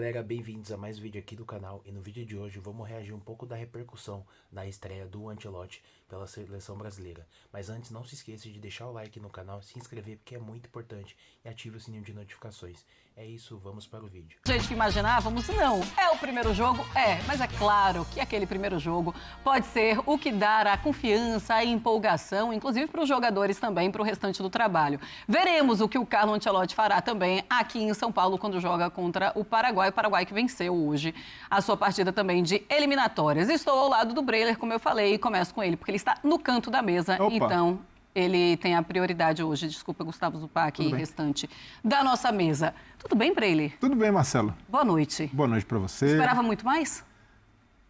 Galera, bem-vindos a mais um vídeo aqui do canal e no vídeo de hoje vamos reagir um pouco da repercussão da estreia do Ancelotti pela seleção brasileira. Mas antes, não se esqueça de deixar o like no canal, se inscrever porque é muito importante e ative o sininho de notificações. É isso, vamos para o vídeo. Gente que imaginávamos, não. É o primeiro jogo? É, mas é claro que aquele primeiro jogo pode ser o que dar a confiança, a empolgação, inclusive para os jogadores também, para o restante do trabalho. Veremos o que o Carlo Ancelotti fará também aqui em São Paulo quando joga contra o Paraguai que venceu hoje a sua partida também de eliminatórias. Estou ao lado do Breiler, como eu falei, e começo com ele, porque ele está no canto da mesa, então ele tem a prioridade hoje. Desculpa, Gustavo Zupac e restante da nossa mesa. Tudo bem, Breiler? Tudo bem, Marcelo. Boa noite. Boa noite para você. Esperava muito mais?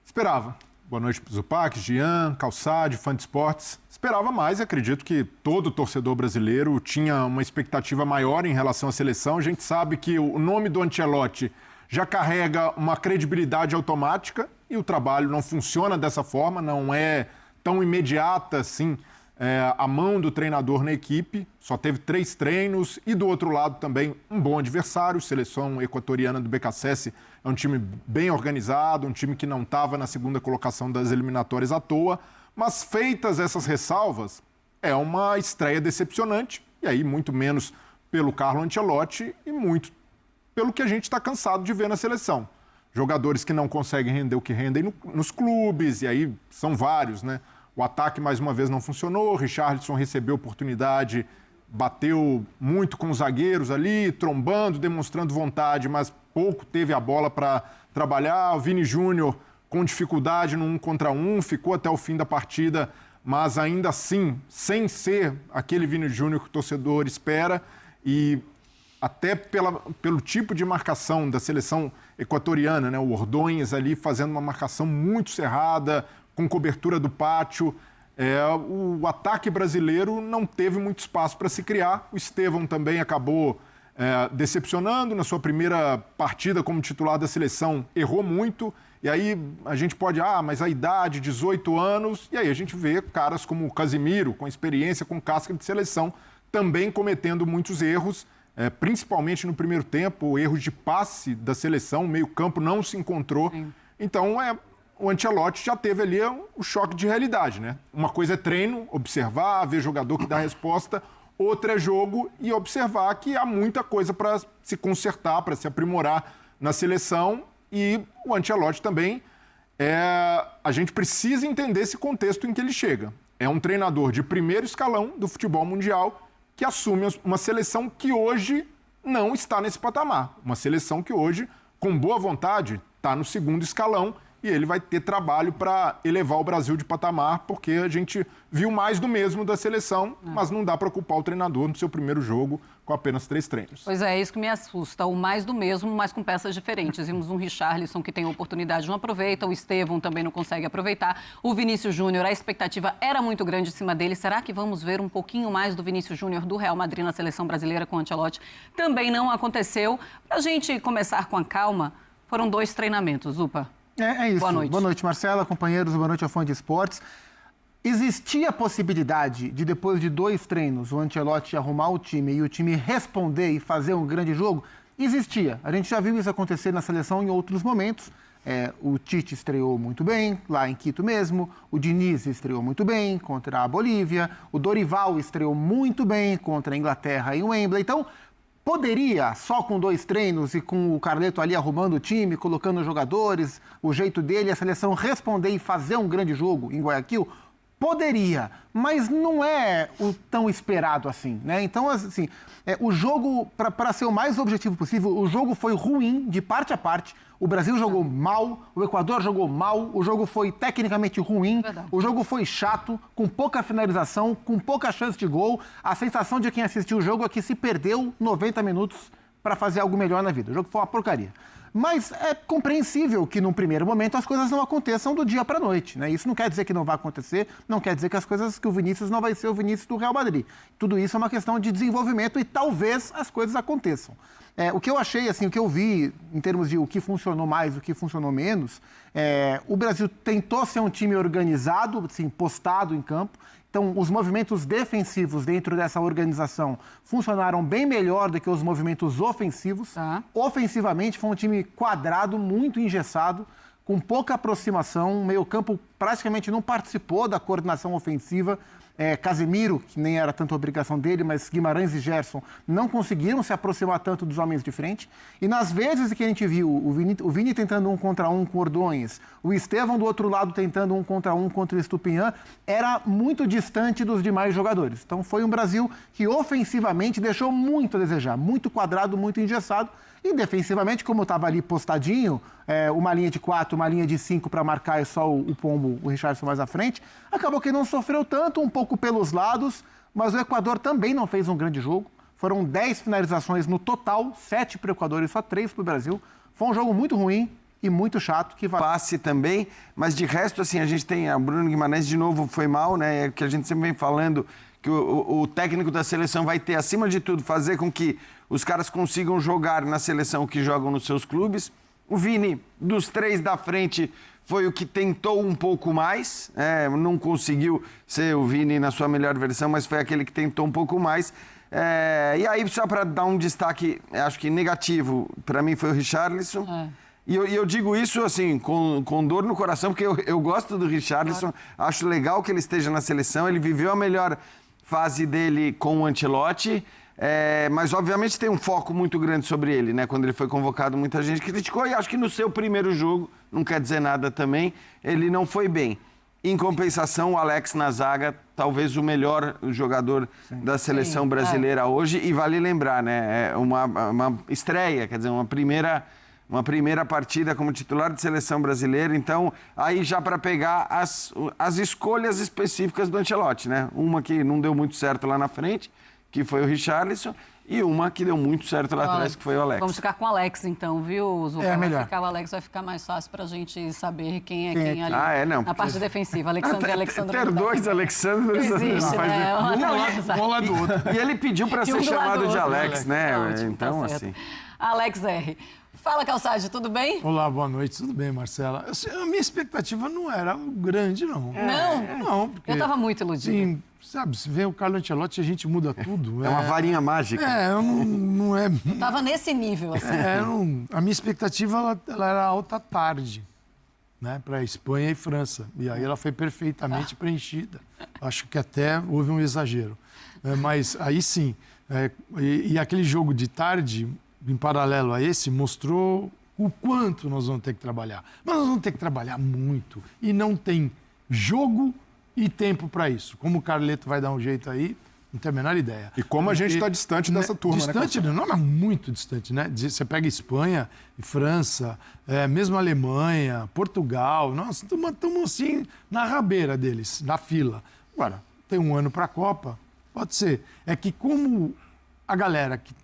Esperava. Boa noite para o Zupac, Jean, Calçade, fã de esportes. Esperava mais, acredito que todo torcedor brasileiro tinha uma expectativa maior em relação à seleção. A gente sabe que o nome do Ancelotti já carrega uma credibilidade automática e o trabalho não funciona dessa forma, não é tão imediata assim a mão do treinador na equipe. Só teve 3 treinos e do outro lado também um bom adversário. Seleção equatoriana do BKSS é um time bem organizado, um time que não estava na segunda colocação das eliminatórias à toa, mas feitas essas ressalvas, é uma estreia decepcionante, e aí muito menos pelo Carlo Ancelotti e muito pelo que a gente está cansado de ver na seleção. Jogadores que não conseguem render o que rendem nos clubes, e aí são vários, né? O ataque, mais uma vez, não funcionou, Richarlison recebeu oportunidade, bateu muito com os zagueiros ali, trombando, demonstrando vontade, mas pouco teve a bola para trabalhar. O Vini Júnior com dificuldade no 1 contra 1, ficou até o fim da partida, mas ainda assim, sem ser aquele Vini Júnior que o torcedor espera, e até pelo tipo de marcação da seleção equatoriana, né? O Ordonhas ali fazendo uma marcação muito cerrada, com cobertura do pátio. O ataque brasileiro não teve muito espaço para se criar. O Estevão também acabou decepcionando na sua primeira partida como titular da seleção, errou muito. E aí a gente pode, mas a idade, 18 anos, e aí a gente vê caras como o Casimiro, com experiência, com casca de seleção, também cometendo muitos erros. Principalmente no primeiro tempo, erros de passe da seleção, o meio-campo não se encontrou. Sim. Então, o Ancelotti já teve ali o choque de realidade, né? Uma coisa é treino, observar, ver jogador que dá resposta, outra é jogo e observar que há muita coisa para se consertar, para se aprimorar na seleção. E o Ancelotti também, a gente precisa entender esse contexto em que ele chega. É um treinador de primeiro escalão do futebol mundial, que assume uma seleção que hoje não está nesse patamar. Uma seleção que hoje, com boa vontade, está no segundo escalão e ele vai ter trabalho para elevar o Brasil de patamar, porque a gente viu mais do mesmo da seleção, mas não dá para culpar o treinador no seu primeiro jogo com apenas 3 treinos. Pois é isso que me assusta, o mais do mesmo, mas com peças diferentes. Vimos um Richarlison que tem oportunidade, não aproveita, o Estevão também não consegue aproveitar, o Vinícius Júnior, a expectativa era muito grande em cima dele. Será que vamos ver um pouquinho mais do Vinícius Júnior do Real Madrid na seleção brasileira com o Ancelotti? Também não aconteceu. Para a gente começar com a calma, foram 2 treinamentos, Zupa. É isso. Boa noite. Boa noite, Marcela, companheiros, boa noite ao fã de esportes. Existia a possibilidade de, depois de 2 treinos, o Ancelotti arrumar o time e o time responder e fazer um grande jogo? Existia. A gente já viu isso acontecer na seleção em outros momentos. O Tite estreou muito bem, lá em Quito mesmo. O Diniz estreou muito bem contra a Bolívia. O Dorival estreou muito bem contra a Inglaterra em Wembley. Então, poderia, só com 2 treinos e com o Carleto ali arrumando o time, colocando os jogadores, o jeito dele, a seleção responder e fazer um grande jogo em Guayaquil? Poderia, mas não é o tão esperado assim, né? Então, assim, o jogo, para ser o mais objetivo possível, o jogo foi ruim de parte a parte. O Brasil jogou mal, o Equador jogou mal, o jogo foi tecnicamente ruim, o jogo foi chato, com pouca finalização, com pouca chance de gol. A sensação de quem assistiu o jogo é que se perdeu 90 minutos para fazer algo melhor na vida. O jogo foi uma porcaria. Mas é compreensível que, num primeiro momento, as coisas não aconteçam do dia para a noite, né? Isso não quer dizer que não vai acontecer, não quer dizer que o Vinícius não vai ser o Vinícius do Real Madrid. Tudo isso é uma questão de desenvolvimento e talvez as coisas aconteçam. O que eu achei, assim, o que eu vi em termos de o que funcionou mais, o que funcionou menos, o Brasil tentou ser um time organizado, assim, postado em campo, Então, os movimentos defensivos dentro dessa organização funcionaram bem melhor do que os movimentos ofensivos. Tá. Ofensivamente, foi um time quadrado, muito engessado, com pouca aproximação. O meio-campo praticamente não participou da coordenação ofensiva. Casemiro, que nem era tanto obrigação dele, mas Guimarães e Gerson não conseguiram se aproximar tanto dos homens de frente. E nas vezes que a gente viu o Vini tentando 1 contra 1 com o Ordonhas, o Estevão do outro lado tentando 1 contra 1 contra o Estupinhan, era muito distante dos demais jogadores. Então foi um Brasil que ofensivamente deixou muito a desejar, muito quadrado, muito engessado. E defensivamente, como estava ali postadinho, uma linha de 4, uma linha de 5 para marcar e só o Pombo, o Richarlison mais à frente, acabou que não sofreu tanto, um pouco pelos lados, mas o Equador também não fez um grande jogo. Foram 10 finalizações no total, 7 para o Equador e só 3 para o Brasil. Foi um jogo muito ruim e muito chato. Passe também, mas de resto, assim, a gente tem... O Bruno Guimarães, de novo, foi mal, né? É que a gente sempre vem falando que o técnico da seleção vai ter, acima de tudo, fazer com que os caras consigam jogar na seleção que jogam nos seus clubes. O Vini, dos 3 da frente, foi o que tentou um pouco mais. Não conseguiu ser o Vini na sua melhor versão, mas foi aquele que tentou um pouco mais. E aí, só para dar um destaque, acho que negativo, para mim foi o Richarlison. E eu digo isso, assim, com dor no coração, porque eu gosto do Richarlison, acho legal que ele esteja na seleção, ele viveu a melhor fase dele com o Ancelotti, mas obviamente tem um foco muito grande sobre ele, né? Quando ele foi convocado, muita gente criticou, e acho que no seu primeiro jogo, não quer dizer nada também, ele não foi bem. Em compensação, o Alex na zaga, talvez o melhor jogador da seleção brasileira hoje, e vale lembrar, né? É uma estreia, quer dizer, uma primeira partida como titular de seleção brasileira. Então, aí já para pegar as escolhas específicas do Ancelotti, né? Uma que não deu muito certo lá na frente, que foi o Richarlison, e uma que deu muito certo lá atrás, que foi o Alex. Vamos ficar com o Alex, então, viu, Zucca? Melhor. O Alex vai ficar mais fácil para a gente saber quem é quem ali na parte defensiva. Alexandre e Alexandre. Ter 2 Alexandres... Existe, né? Um lado do outro. E ele pediu para ser chamado de Alex, né? Ótimo, então, tá assim... Alex R. Fala, Calçade, tudo bem? Olá, boa noite, tudo bem, Marcela? A minha expectativa não era grande, não. Não? Não, porque... Eu estava muito iludida. Sim, sabe, se vem o Carlo Ancelotti, a gente muda tudo. É uma varinha mágica. Não é... Estava nesse nível, assim. A minha expectativa, ela era alta tarde, né, para Espanha e França. E aí ela foi perfeitamente preenchida. Acho que até houve um exagero. Mas aí sim, e aquele jogo de tarde... em paralelo a esse, mostrou o quanto nós vamos ter que trabalhar. Mas nós vamos ter que trabalhar muito. E não tem jogo e tempo para isso. Como o Carleto vai dar um jeito aí, não tenho a menor ideia. E como a gente está distante dessa turma, distante, né? Não, mas muito distante, né? Você pega Espanha e França, mesmo Alemanha, Portugal, nós estamos assim na rabeira deles, na fila. Agora, tem um ano para a Copa, pode ser. É que como a galera que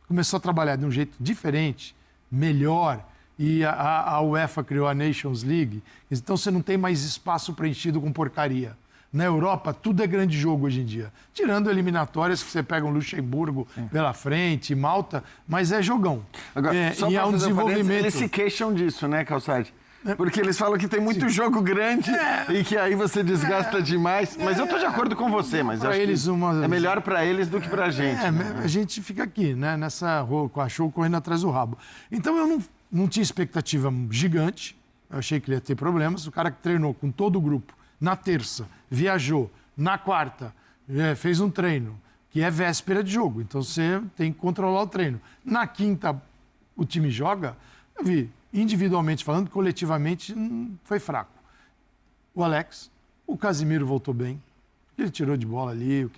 começou a trabalhar de um jeito diferente, melhor, e a UEFA criou a Nations League, então você não tem mais espaço preenchido com porcaria. Na Europa, tudo é grande jogo hoje em dia. Tirando eliminatórias, que você pega um Luxemburgo pela frente, Malta, mas é jogão. Agora, só e há um desenvolvimento. Eles se queixam disso, né, Calçade? Porque eles falam que tem muito jogo grande e que aí você desgasta demais. Mas eu estou de acordo com você, mas acho que é melhor para eles do que para a gente. A gente fica aqui, né, nessa rua, com a show correndo atrás do rabo. Então eu não tinha expectativa gigante, eu achei que ele ia ter problemas. O cara que treinou com todo o grupo na terça, viajou, na quarta, fez um treino, que é véspera de jogo. Então você tem que controlar o treino. Na quinta, o time joga, eu vi. Individualmente falando, coletivamente, foi fraco. O Alex, o Casemiro voltou bem, ele tirou de bola ali,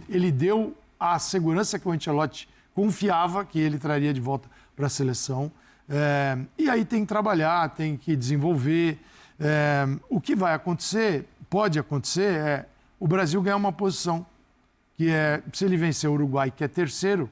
ele deu a segurança que o Ancelotti confiava que ele traria de volta para a seleção. E aí tem que trabalhar, tem que desenvolver. O que vai acontecer, pode acontecer, é o Brasil ganhar uma posição, que é, se ele vencer o Uruguai, que é terceiro,